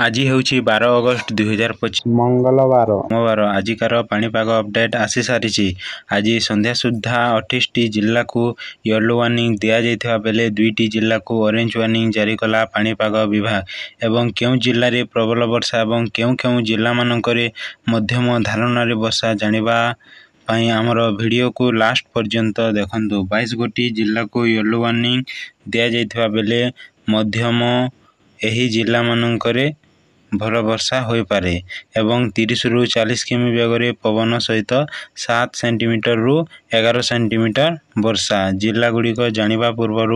आज हूँ 12 अगस्त 2025 मंगलवार आजिकार पाणीपाग अपडेट आसी सारी। आज संध्या सुधा 28टी जिला को येलो वार्निंग दि जाइथिबा बेले 2टी जिला को ऑरेंज वार्निंग जारी कला पाणीपाग विभाग। एवं केउ जिल्ला रे प्रबल वर्षा एवं केउ जिला मानकरे मध्यम धारणा वर्षा जानिबा पाई आमर वीडियो को लास्ट पर्यंत देखंतु। 22 गोटी जिला को येलो वार्निंग दि जाइथिबा बेले मध्यम एही जिला मानकरे भल वर्षा हो पारे एवं 30 रु 40 किमी बेगरे पवन सहित 7 सेंटीमीटर रु 11 सेंटीमीटर वर्षा। जिला गुड़िक जानिबा पूर्व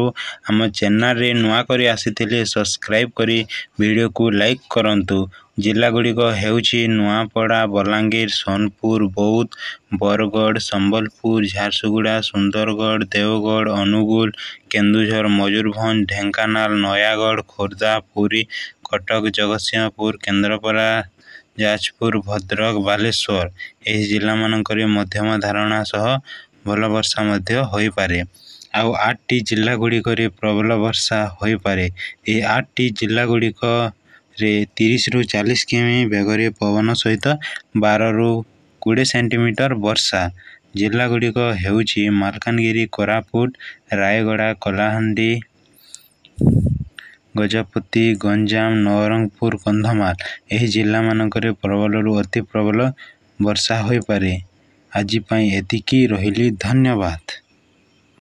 आम चैनल रे नुआ करी आसीथिले सब्सक्राइब करी वीडियो को लाइक करंतु। जिला गुड़िक हेउछि नुआपड़ा, बलांगीर, सोनपुर, बौद्ध, बरगढ़, संबलपुर, झारसुगुड़ा, सुंदरगढ़, देवगढ़, अनुगुल, केन्दुझर, मयूरभंज, ढेंकानाल, नयागढ़, खोर्धा, पुरी, कटक, जगतसिंहपुर, केन्द्रापड़ा, जाजपुर, भद्रक, बालेश्वर एही जिला मानकरे मध्यम धारणा सह भल वर्षा मध्य होई पारे। आउ 8टी जिला गुड़िक प्रबल वर्षा होई पारे। ए 8टी जिला गुड़िक रे 30 रु 40 किमी बेगरे पवन सहित 12 रु 20 सेंटीमीटर वर्षा। जिला गुड़िक हेउछि मालकानगिरी, कोरापुट, रायगड़ा, कलाहांडी, गजपति, गंजाम, नवरंगपुर, कंधमाल एही जिला मानकरे प्रबल रु अति प्रबल वर्षा होई पारे। आज पई एतिकी रहिली, धन्यवाद।